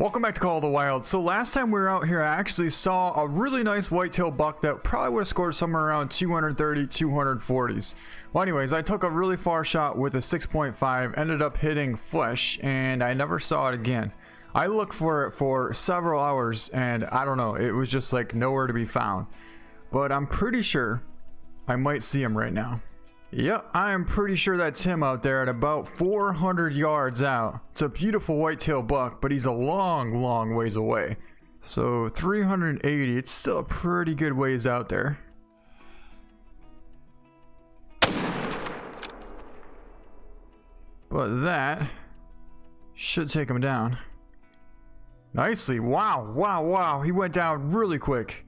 Welcome back to Call of the Wild. So last time we were out here, I actually saw a really nice whitetail buck that probably would have scored somewhere around 230, 240s. Well, anyways, I took a really far shot with a 6.5, ended up hitting flesh, and I never saw it again. I looked for it for several hours, and I don't know, it was just like nowhere to be found. But I'm pretty sure I might see him right now. Yep, I am pretty sure that's him out there at about 400 yards out. It's a beautiful whitetail buck, but he's a long ways away. So 380, it's still a pretty good ways out there. But that should take him down. Nicely. Wow. He went down really quick.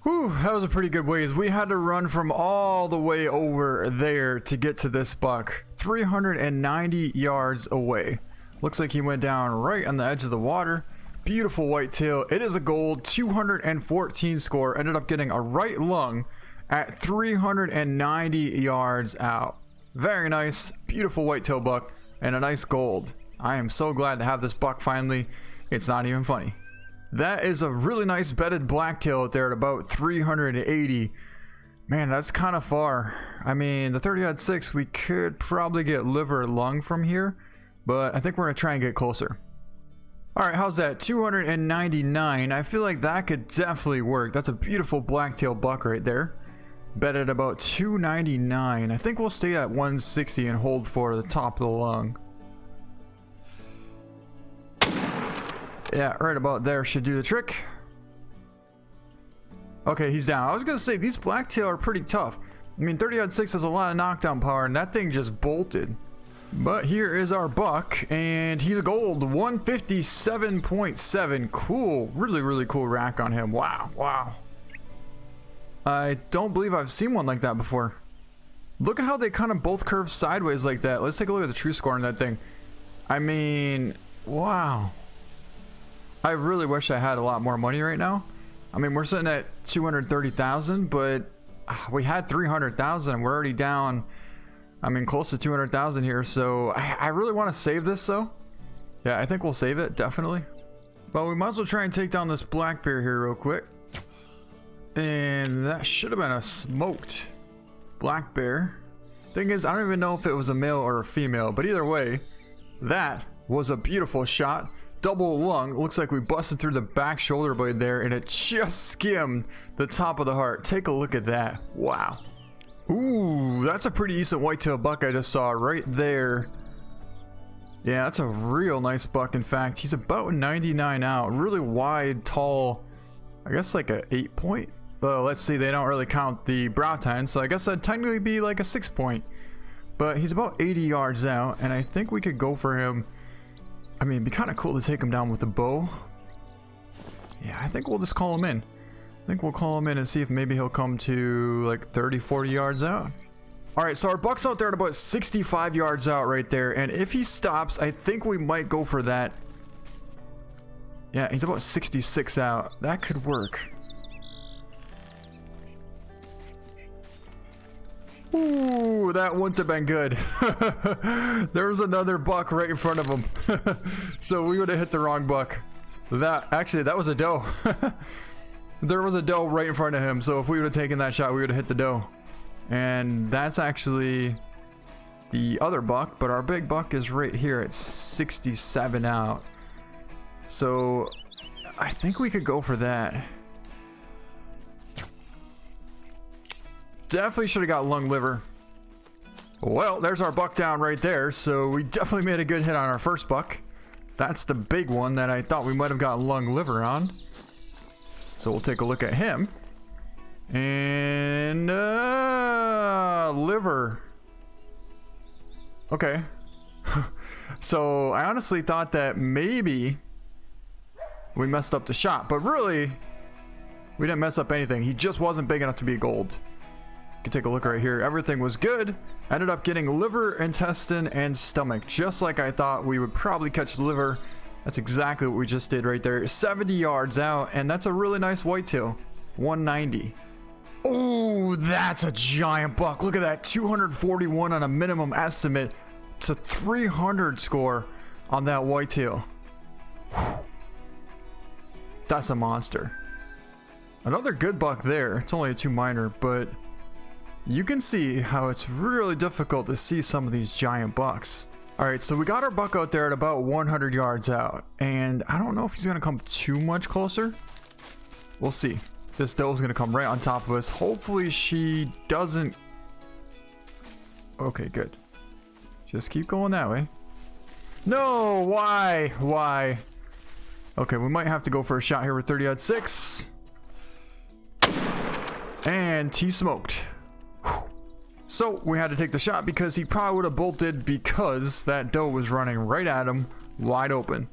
Whew, that was a pretty good ways. We had to run from all the way over there to get to this buck. 390 yards away. Looks like he went down right on the edge of the water. Beautiful whitetail. It is a gold 214 score. Ended up getting a right lung at 390 yards out. Very nice. Beautiful whitetail buck and a nice gold. I am so glad to have this buck finally. It's not even funny. That is a really nice bedded blacktail out there at about 380. Man, that's kind of far. I mean, the 30-06, we could probably get liver or lung from here, but I think we're going to try and get closer. Alright, how's that? 299. I feel like that could definitely work. That's a beautiful blacktail buck right there. Bedded about 299. I think we'll stay at 160 and hold for the top of the lung. Yeah, right about there should do the trick. Okay, he's down. I was gonna say, these blacktail are pretty tough. I mean, 30-06 has a lot of knockdown power, and that thing just bolted. But here is our buck, and he's a gold 157.7. Cool. Really cool rack on him. Wow. I don't believe I've seen one like that before. Look at how they kind of both curve sideways like that. Let's take a look at the true score on that thing. I mean, wow. I really wish I had a lot more money right now. I mean, we're sitting at 230,000, but we had 300,000 and we're already down, I mean, close to 200,000 here. So I really want to save this though. Yeah, I think we'll save it, definitely. Well, we might as well try and take down this black bear here real quick. And that should have been a smoked black bear. Thing is, I don't even know if it was a male or a female, but either way, that was a beautiful shot. Double lung. Looks like we busted through the back shoulder blade there, and it just skimmed the top of the heart. Take a look at that. Wow. Ooh, that's a pretty decent whitetail buck I just saw right there. Yeah, that's a real nice buck. In fact, he's about 99 out. Really wide, tall. I guess like a 8 point. Well, let's see. They don't really count the brow tine, so I guess that'd technically be like a 6 point. But he's about 80 yards out, and I think we could go for him. I mean, it'd be kind of cool to take him down with a bow. Yeah, I think we'll just call him in. I think we'll call him in and see if maybe he'll come to like 30, 40 yards out. Alright, so our buck's out there at about 65 yards out right there. And if he stops, I think we might go for that. Yeah, he's about 66 out. That could work. Ooh, that wouldn't have been good. There was another buck right in front of him. So we would have hit the wrong buck. That was a doe. There was a doe right in front of him. So if we would have taken that shot, we would have hit the doe. And that's actually the other buck. But our big buck is right here at 67 out. So I think we could go for that. Definitely should have got lung liver. Well, there's our buck down right there. So we definitely made a good hit on our first buck. That's the big one that I thought we might have got lung liver on. So we'll take a look at him. And liver. Okay. So I honestly thought that maybe we messed up the shot, but really we didn't mess up anything. He just wasn't big enough to be gold. You can take a look right here. Everything was good. Ended up getting liver, intestine, and stomach, just like I thought we would probably catch the liver. That's exactly what we just did right there. 70 yards out, and that's a really nice whitetail. 190. Oh, that's a giant buck. Look at that. 241 on a minimum estimate. It's a 300 score on that whitetail. Whew. That's a monster. Another good buck there. It's only a 2 minor, but you can see how it's really difficult to see some of these giant bucks. Alright, so we got our buck out there at about 100 yards out, and I don't know if he's going to come too much closer. We'll see. This doe's going to come right on top of us. Hopefully she doesn't... Okay, good. Just keep going that way. No! Why? Why? Okay, we might have to go for a shot here with 30-06. And he smoked. So we had to take the shot because he probably would have bolted because that doe was running right at him, wide open.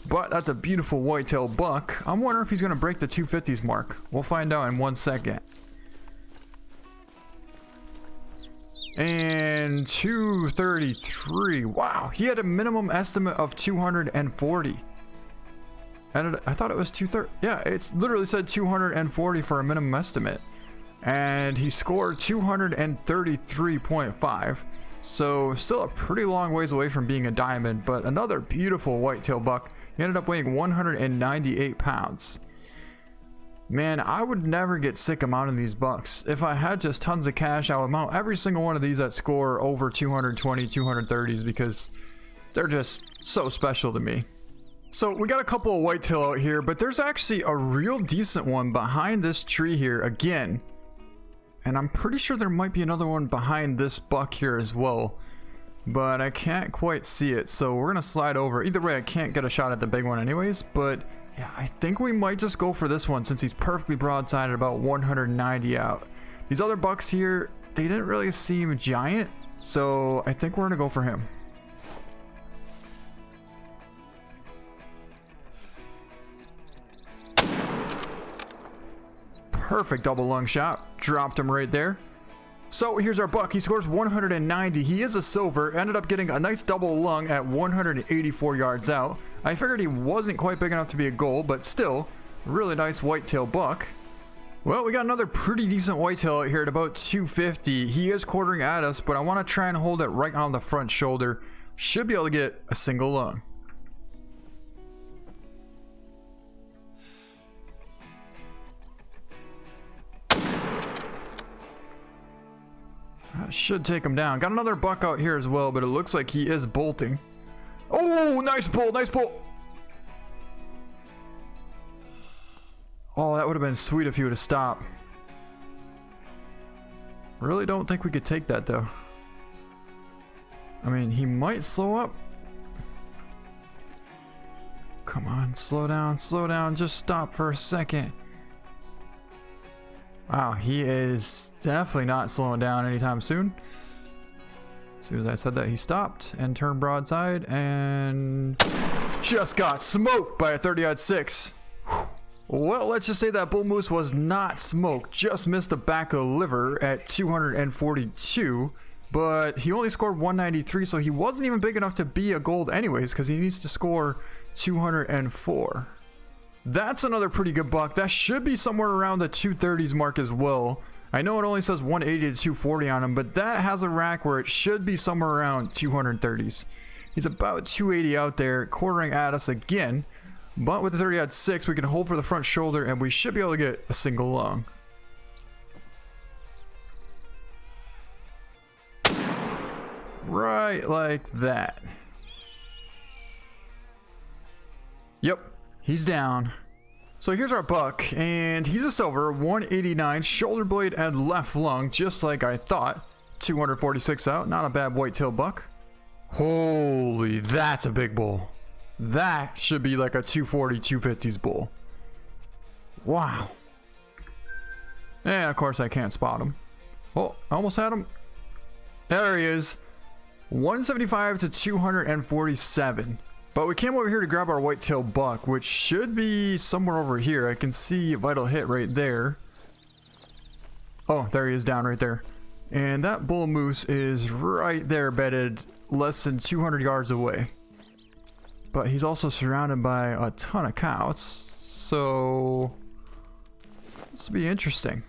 But that's a beautiful whitetail buck. I'm wondering if he's going to break the 250s mark. We'll find out in 1 second. And 233. Wow, he had a minimum estimate of 240. And I thought it was 230. Yeah, it's literally said 240 for a minimum estimate. And he scored 233.5. So still a pretty long ways away from being a diamond, but another beautiful whitetail buck. He ended up weighing 198 pounds. Man, I would never get sick of mounting these bucks. If I had just tons of cash, I would mount every single one of these that score over 220, 230s because they're just so special to me. So we got a couple of whitetail out here, but there's actually a real decent one behind this tree here again. And I'm pretty sure there might be another one behind this buck here as well. But I can't quite see it, so we're going to slide over. Either way, I can't get a shot at the big one anyways, but yeah, I think we might just go for this one since he's perfectly broadside at about 190 out. These other bucks here, they didn't really seem giant, so I think we're going to go for him. Perfect double lung shot. Dropped him right there. So here's our buck. He scores 190. He is a silver. Ended up getting a nice double lung at 184 yards out. I figured he wasn't quite big enough to be a gold, but still, really nice whitetail buck. Well, we got another pretty decent whitetail out here at about 250. He is quartering at us, but I want to try and hold it right on the front shoulder. Should be able to get a single lung. That should take him down. Got another buck out here as well, but it looks like he is bolting. Oh, nice bolt, nice bolt. Oh, that would have been sweet if he would have stopped. Really don't think we could take that though. I mean, he might slow up. Come on, slow down, just stop for a second. Wow, he is definitely not slowing down anytime soon. As soon as I said that, he stopped and turned broadside and just got smoked by a 30-06. Well, let's just say that bull moose was not smoked, just missed the back of the liver at 242, but he only scored 193, so he wasn't even big enough to be a gold anyways, because he needs to score 204. That's another pretty good buck. That should be somewhere around the 230s mark as well. I know it only says 180 to 240 on him, but that has a rack where it should be somewhere around 230s. He's about 280 out there, quartering at us again. But with the 30-06, we can hold for the front shoulder, and we should be able to get a single lung. Right like that. Yep. He's down. So here's our buck, and he's a silver, 189, shoulder blade and left lung, just like I thought. 246 out, not a bad whitetail buck. Holy, that's a big bull. That should be like a 240, 250s bull. Wow. And of course I can't spot him. Oh, I almost had him. There he is. 175 to 247. But we came over here to grab our whitetail buck, which should be somewhere over here. I can see a vital hit right there. Oh, there he is down right there. And that bull moose is right there bedded less than 200 yards away. But he's also surrounded by a ton of cows. So this will be interesting.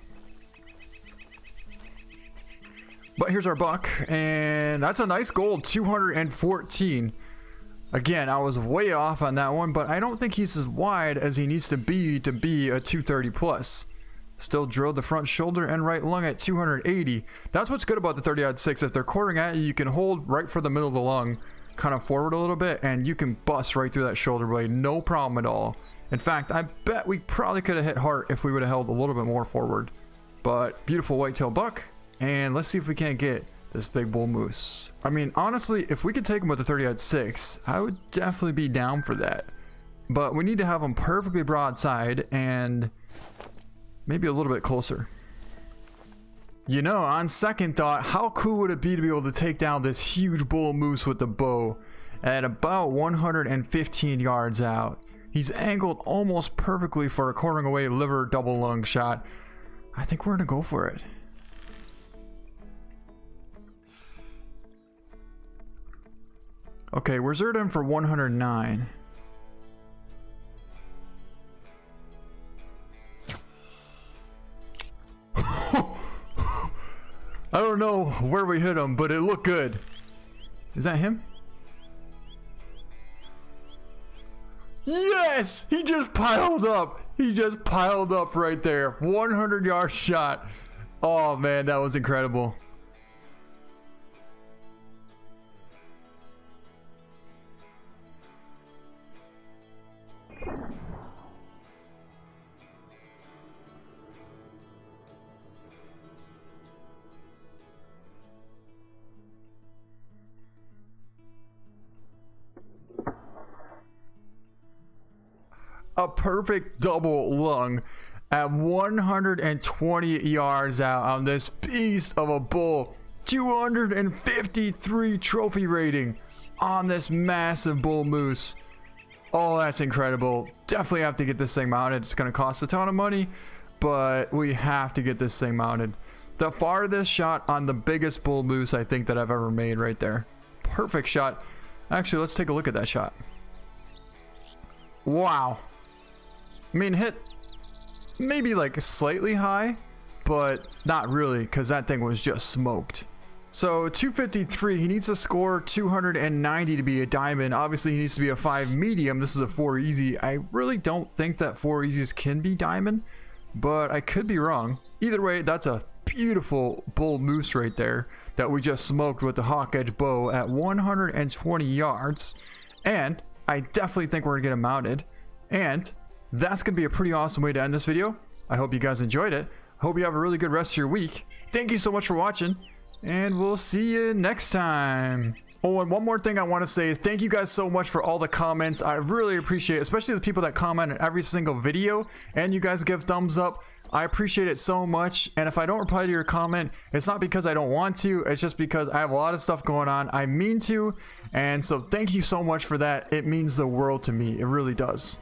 But here's our buck, and that's a nice gold, 214. Again, I was way off on that one, but I don't think he's as wide as he needs to be a 230 plus. Still drilled the front shoulder and right lung at 280. That's what's good about the 30-06. If they're quartering at you, you can hold right for the middle of the lung, kind of forward a little bit, and you can bust right through that shoulder blade, no problem at all. In fact, I bet we probably could have hit heart if we would have held a little bit more forward. But beautiful whitetail buck, and let's see if we can't get this big bull moose. I mean, honestly, if we could take him with the 30-06, I would definitely be down for that. But we need to have him perfectly broadside and maybe a little bit closer. You know, on second thought, how cool would it be to be able to take down this huge bull moose with the bow at about 115 yards out? He's angled almost perfectly for a quartering away liver double lung shot. I think we're gonna go for it. Okay, we're zeroed in for 109. I don't know where we hit him, but it looked good. Is that him? Yes! He just piled up. He just piled up right there. 100-yard shot. Oh man, that was incredible. A perfect double lung at 120 yards out on this beast of a bull. 253 trophy rating on this massive bull moose. Oh, that's incredible. Definitely have to get this thing mounted. It's going to cost a ton of money, but we have to get this thing mounted. The farthest shot on the biggest bull moose I think that I've ever made right there. Perfect shot. Actually, let's take a look at that shot. Wow. I mean, hit maybe like slightly high, but not really, because that thing was just smoked. So 253, he needs to score 290 to be a diamond. Obviously, he needs to be a 5 medium. This is a 4 easy. I really don't think that 4 easies can be diamond, but I could be wrong. Either way, that's a beautiful bull moose right there that we just smoked with the hawk edge bow at 120 yards. And I definitely think we're gonna get him mounted. And that's gonna be a pretty awesome way to end this video. I hope you guys enjoyed it. Hope you have a really good rest of your week. Thank you so much for watching, and we'll see you next time. Oh, and one more thing I want to say is thank you guys so much for all the comments. I really appreciate it, especially the people that comment on every single video, and you guys give thumbs up. I appreciate it so much. And if I don't reply to your comment, it's not because I don't want to, it's just because I have a lot of stuff going on. I mean to, and so thank you so much for that. It means the world to me. It really does.